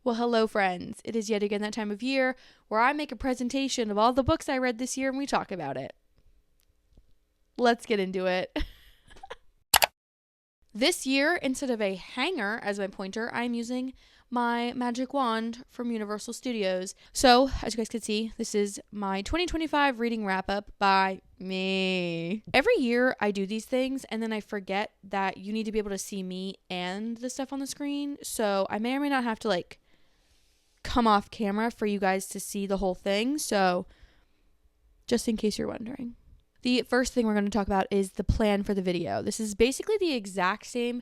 Well, hello, friends. It is yet again that time of year where I make a presentation of all the books I read this year and we talk about it. Let's get into it. This year, instead of a hanger as my pointer, I'm using my magic wand from Universal Studios. So, as you guys can see, this is my 2025 reading wrap up by me. Every year I do these things and then I forget that you need to be able to see me and the stuff on the screen. So, I may or may not have to come off camera for you guys to see the whole thing. So, just in case you're wondering. The first thing we're going to talk about is the plan for the video. This is basically the exact same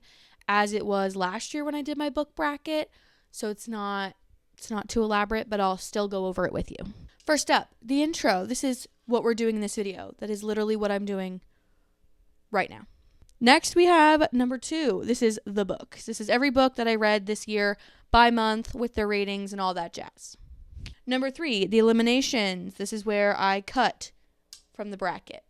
as it was last year when I did my book bracket. So it's not too elaborate, but I'll still go over it with you. First up, the intro. This is what we're doing in this video. That is literally what I'm doing right now. Next, we have number 2. This is the books. This is every book that I read this year by month with their ratings and all that jazz. Number 3, the eliminations. This is where I cut from the bracket.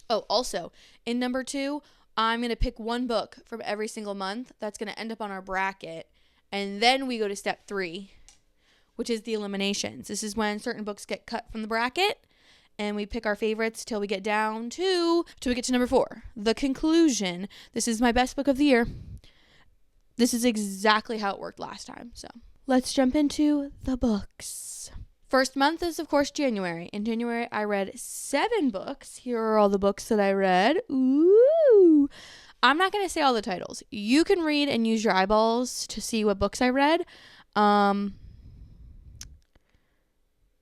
Oh, also, in number 2, I'm going to pick one book from every single month that's going to end up on our bracket. And then we go to step 3, which is the eliminations. This is when certain books get cut from the bracket. And we pick our favorites till we get down till we get to number 4, the conclusion. This is my best book of the year. This is exactly how it worked last time. So let's jump into the books. First month is, of course, January. In January, I read 7 books. Here are all the books that I read. Ooh. I'm not going to say all the titles. You can read and use your eyeballs to see what books I read.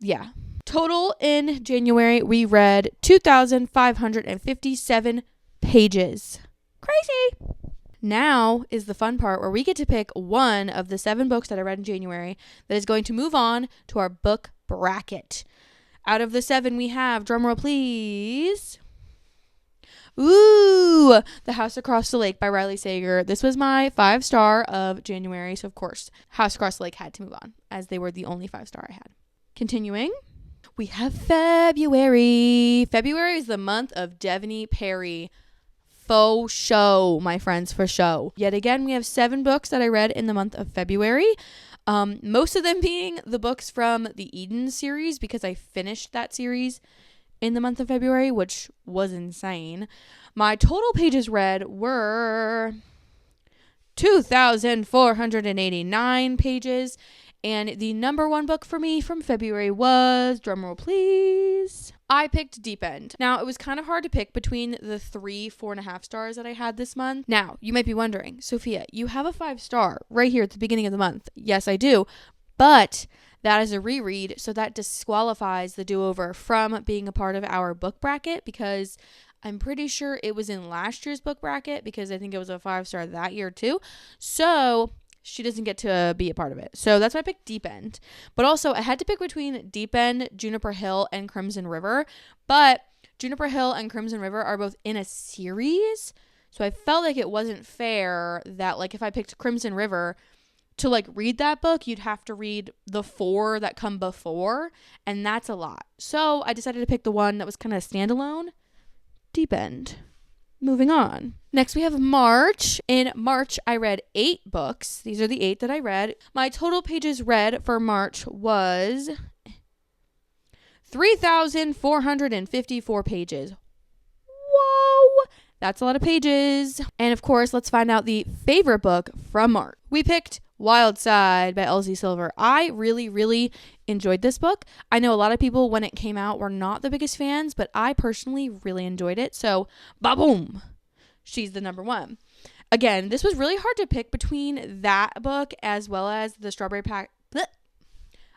Yeah. Total in January, we read 2,557 pages. Crazy. Now is the fun part where we get to pick one of the 7 books that I read in January that is going to move on to our book bracket. Out of the 7 we have, drumroll please. Ooh, The House Across the Lake by Riley Sager. This was my 5-star of January, so of course, House Across the Lake had to move on, as they were the only 5-star I had. Continuing, we have February. February is the month of Devney Perry. Faux show, my friends, for show. Yet again, we have 7 books that I read in the month of February. Most of them being the books from the Eden series, because I finished that series in the month of February, which was insane. My total pages read were 2,489 pages. And the number 1 book for me from February was, drumroll please, I picked Deep End. Now, it was kind of hard to pick between the 3 4.5 stars that I had this month. Now, you might be wondering, Sophia, you have a 5-star right here at the beginning of the month. Yes, I do. But that is a reread, so that disqualifies the do-over from being a part of our book bracket, because I'm pretty sure it was in last year's book bracket, because I think it was a 5-star that year too. So she doesn't get to be a part of it. So that's why I picked Deep End. But also, I had to pick between Deep End, Juniper Hill, and Crimson River. But Juniper Hill and Crimson River are both in a series. So I felt like it wasn't fair that, if I picked Crimson River to, read that book, you'd have to read the 4 that come before. And that's a lot. So I decided to pick the one that was kind of standalone, Deep End. Moving on. Next, we have March. In March, I read 8 books. These are the 8 that I read. My total pages read for March was 3,454 pages. Whoa! That's a lot of pages. And of course, let's find out the favorite book from March. We picked Wild Side by Elsie Silver. I really, really enjoyed this book. I know a lot of people, when it came out, were not the biggest fans, but I personally really enjoyed it. So, ba-boom! She's the number 1. Again, this was really hard to pick between that book as well as the Strawberry Pack.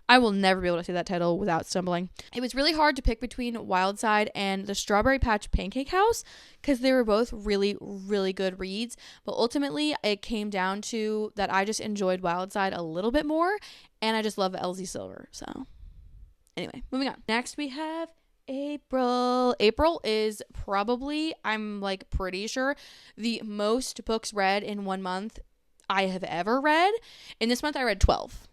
I will never be able to say that title without stumbling. It was really hard to pick between Wild Side and the Strawberry Patch Pancake House, because they were both really, really good reads. But ultimately, it came down to that I just enjoyed Wild Side a little bit more, and I just love Elsie Silver. So anyway, moving on. Next, we have April. April is probably, I'm pretty sure, the most books read in one month I have ever read. In this month, I read 12.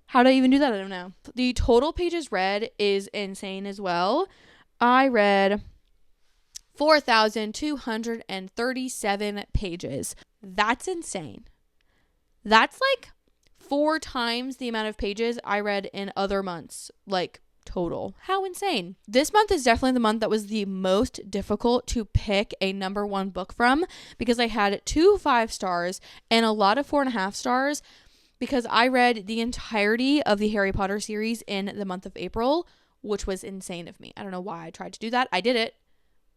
How did I even do that? I don't know. The total pages read is insane as well. I read 4,237 pages. That's insane. That's like 4 times the amount of pages I read in other months, like total. How insane. This month is definitely the month that was the most difficult to pick a number 1 book from, because I had 2 5 stars and a lot of 4.5 stars, because I read the entirety of the Harry Potter series in the month of April, which was insane of me. I don't know why I tried to do that. I did it,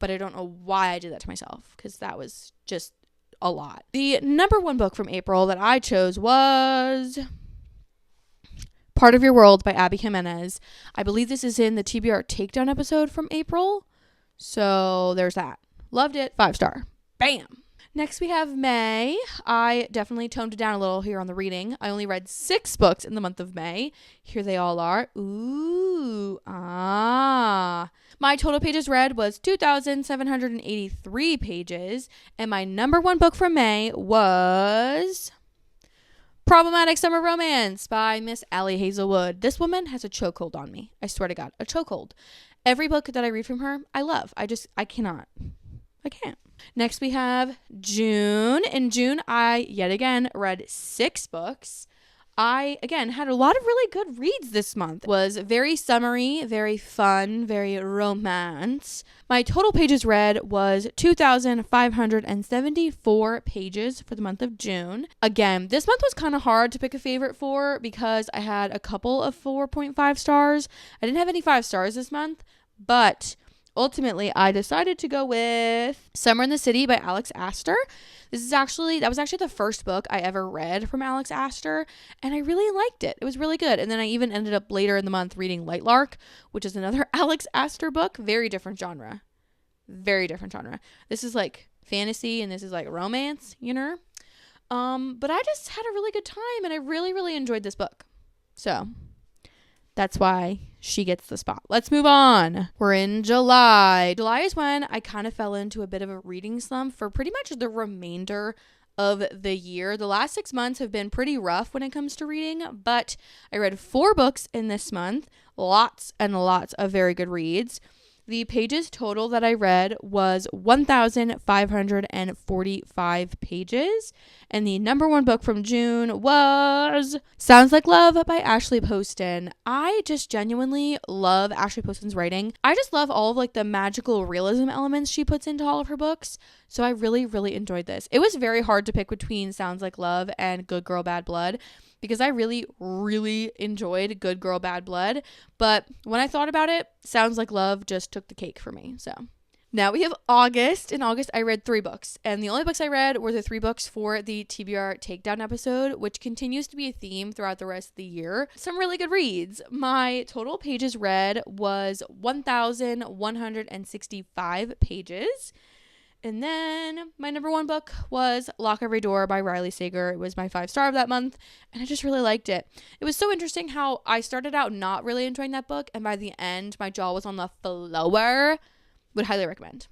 but I don't know why I did that to myself, because that was just a lot. The number 1 book from April that I chose was Part of Your World by Abby Jimenez. I believe this is in the TBR Takedown episode from April. So there's that. Loved it. 5 star. Bam. Next we have May. I definitely toned it down a little here on the reading. I only read 6 books in the month of May. Here they all are. Ooh. My total pages read was 2,783 pages. And my number 1 book from May was Problematic Summer Romance by Miss Allie Hazelwood. This woman has a chokehold on me. I swear to God, a chokehold. Every book that I read from her, I love. I can't. Next we have June. In June, I yet again read 6 books. I, again, had a lot of really good reads this month. It was very summery, very fun, very romance. My total pages read was 2,574 pages for the month of June. Again, this month was kind of hard to pick a favorite for, because I had a couple of 4.5 stars. I didn't have any 5 stars this month, but ultimately I decided to go with Summer in the City by Alex Astor. That was actually the first book I ever read from Alex Astor, and I really liked it. It was really good. And then I even ended up later in the month reading Lightlark, which is another Alex Astor book. Very different genre. This is like fantasy and this is like romance, you know? But I just had a really good time and I really, really enjoyed this book. So that's why she gets the spot. Let's move on. We're in July. July is when I kind of fell into a bit of a reading slump for pretty much the remainder of the year. The last 6 months have been pretty rough when it comes to reading, but I read 4 books in this month. Lots and lots of very good reads. The pages total that I read was 1,545 pages. And the number 1 book from June was Sounds Like Love by Ashley Poston. I just genuinely love Ashley Poston's writing. I just love all of like the magical realism elements she puts into all of her books. So I really, really enjoyed this. It was very hard to pick between Sounds Like Love and Good Girl, Bad Blood, because I really, really enjoyed Good Girl, Bad Blood. But when I thought about it, Sounds Like Love just took the cake for me. So now we have August. In August, I read 3 books. And the only books I read were the 3 books for the TBR Takedown episode, which continues to be a theme throughout the rest of the year. Some really good reads. My total pages read was 1,165 pages. And then my number 1 book was Lock Every Door by Riley Sager. It was my 5 star of that month, and I just really liked it. It was so interesting how I started out not really enjoying that book, and by the end, my jaw was on the floor. Would highly recommend.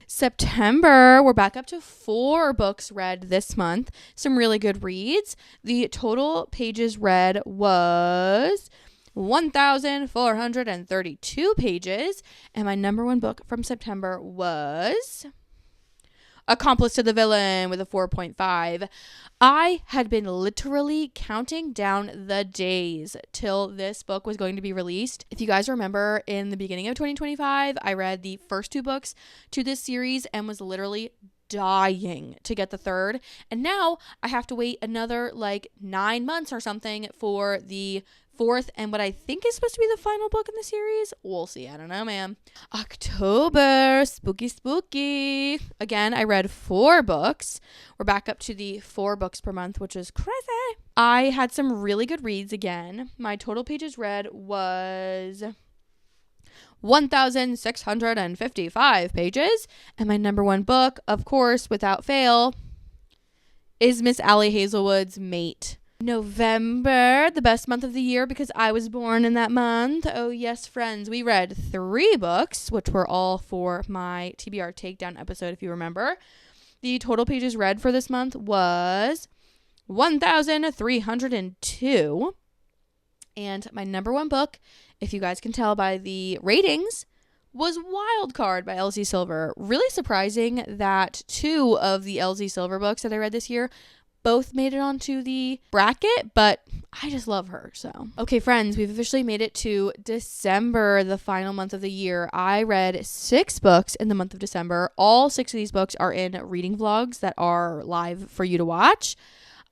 September, we're back up to 4 books read this month. Some really good reads. The total pages read was 1,432 pages, and my number 1 book from September was Accomplice to the Villain with a 4.5. I had been literally counting down the days till this book was going to be released. If you guys remember, in the beginning of 2025, I read the first 2 books to this series and was literally dying to get the 3rd. And now I have to wait another like 9 months or something for the 4th and what I think is supposed to be the final book in the series. We'll see. I don't know, man. October. Spooky. Again, I read 4 books. We're back up to the 4 books per month, which is crazy. I had some really good reads again. My total pages read was 1,655 pages. And my number 1 book, of course, without fail, is Miss Allie Hazelwood's Mate. November, the best month of the year because I was born in that month. Oh yes, friends, we read 3 books, which were all for my TBR Takedown episode, if you remember. The total pages read for this month was 1,302. And my number 1 book, if you guys can tell by the ratings, was Wild Card by Elsie Silver. Really surprising that 2 of the Elsie Silver books that I read this year both made it onto the bracket, but I just love her. So, okay, friends, we've officially made it to December, the final month of the year. I read 6 books in the month of December. All 6 of these books are in reading vlogs that are live for you to watch.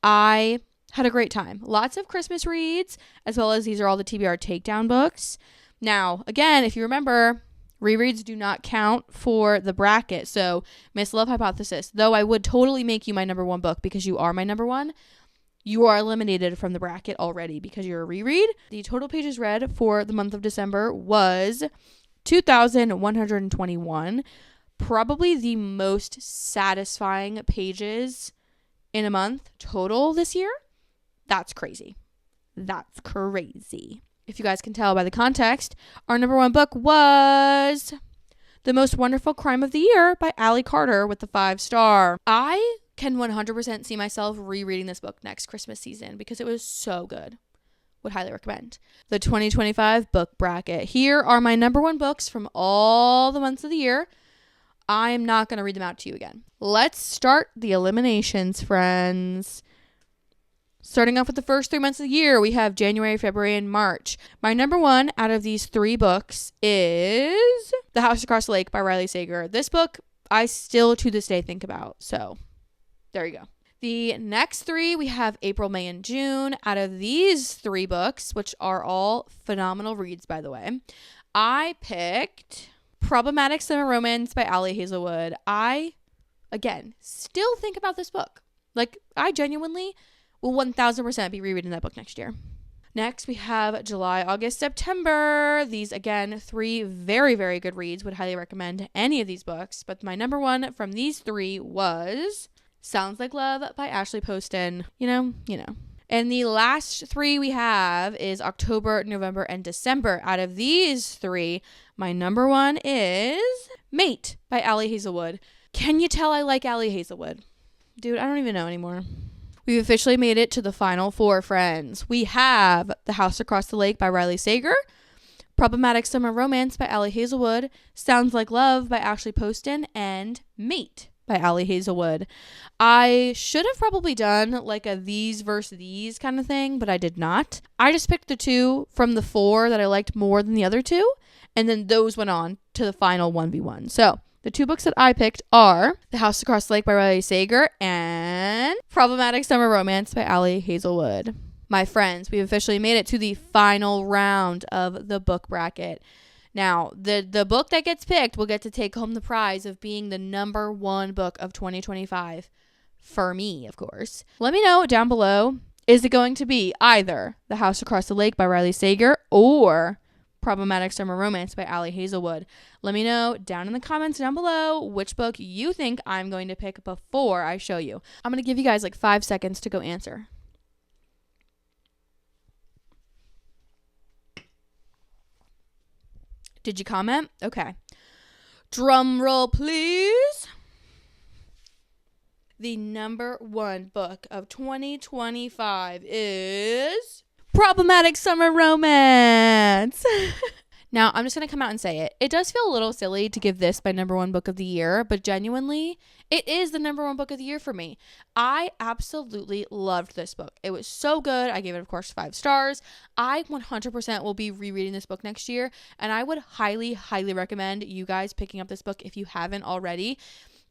I had a great time. Lots of Christmas reads, as well as these are all the TBR takedown books. Now, again, if you remember, rereads do not count for the bracket. So, Miss Love Hypothesis, though I would totally make you my number 1 book because you are my number 1, you are eliminated from the bracket already because you're a reread. The total pages read for the month of December was 2,121. Probably the most satisfying pages in a month total this year. That's crazy. That's crazy. If you guys can tell by the context, our number 1 book was The Most Wonderful Crime of the Year by Allie Carter with the 5-star. I can 100% see myself rereading this book next Christmas season because it was so good. Would highly recommend. The 2025 book bracket. Here are my number 1 books from all the months of the year. I am not going to read them out to you again. Let's start the eliminations, friends. Starting off with the first 3 months of the year, we have January, February, and March. My number 1 out of these 3 books is The House Across the Lake by Riley Sager. This book, I still to this day think about. So, there you go. The next 3, we have April, May, and June. Out of these 3 books, which are all phenomenal reads, by the way, I picked Problematic Summer Romance by Ali Hazelwood. I, again, still think about this book. Like, I genuinely will 1000% be rereading that book next year. Next, we have July, August, September. These, again, 3 very, very good reads. Would highly recommend any of these books. But my number 1 from these 3 was Sounds Like Love by Ashley Poston. You know. And the last 3 we have is October, November, and December. Out of these 3, my number 1 is Mate by Allie Hazelwood. Can you tell I like Allie Hazelwood? Dude, I don't even know anymore. We've officially made it to the final 4, friends. We have The House Across the Lake by Riley Sager, Problematic Summer Romance by Allie Hazelwood, Sounds Like Love by Ashley Poston, and Mate by Allie Hazelwood. I should have probably done like a these versus these kind of thing, but I did not. I just picked the 2 from the 4 that I liked more than the other 2, and then those went on to the final 1v1. So, the 2 books that I picked are The House Across the Lake by Riley Sager and Problematic Summer Romance by Allie Hazelwood. My friends, we've officially made it to the final round of the book bracket. Now, the book that gets picked will get to take home the prize of being the number 1 book of 2025. For me, of course. Let me know down below, is it going to be either The House Across the Lake by Riley Sager or Problematic Summer Romance by Allie Hazelwood? Let me know down in the comments down below which book you think I'm going to pick before I show you. I'm going to give you guys like 5 seconds to go answer. Did you comment? Okay. Drum roll, please. The number 1 book of 2025 is Problematic Summer Romance. Now, I'm just going to come out and say it. It does feel a little silly to give this my number 1 book of the year, but genuinely, it is the number 1 book of the year for me. I absolutely loved this book. It was so good. I gave it, of course, 5 stars. I 100% will be rereading this book next year, and I would highly, highly recommend you guys picking up this book if you haven't already.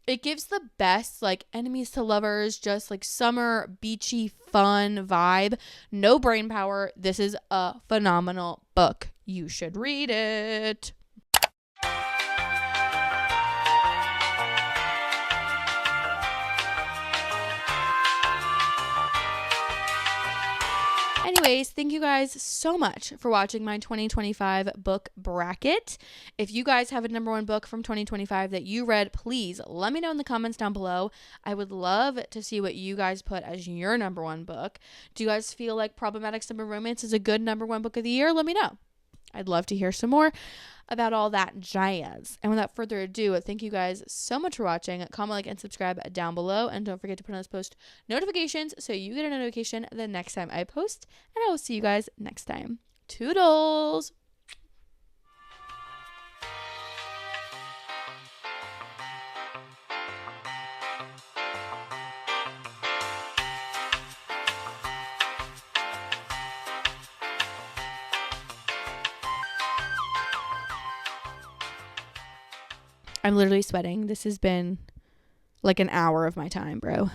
It gives the best, like, enemies to lovers, just, like, summer, beachy, fun vibe. No brain power. This is a phenomenal book. You should read it. Anyways, thank you guys so much for watching my 2025 book bracket. If you guys have a number 1 book from 2025 that you read, please let me know in the comments down below. I would love to see what you guys put as your number 1 book. Do you guys feel like Problematic Summer Romance is a good number 1 book of the year? Let me know. I'd love to hear some more about all that jazz. And without further ado, thank you guys so much for watching. Comment, like, and subscribe down below. And don't forget to put on those post notifications so you get a notification the next time I post. And I will see you guys next time. Toodles! I'm literally sweating. This has been like an hour of my time, bro.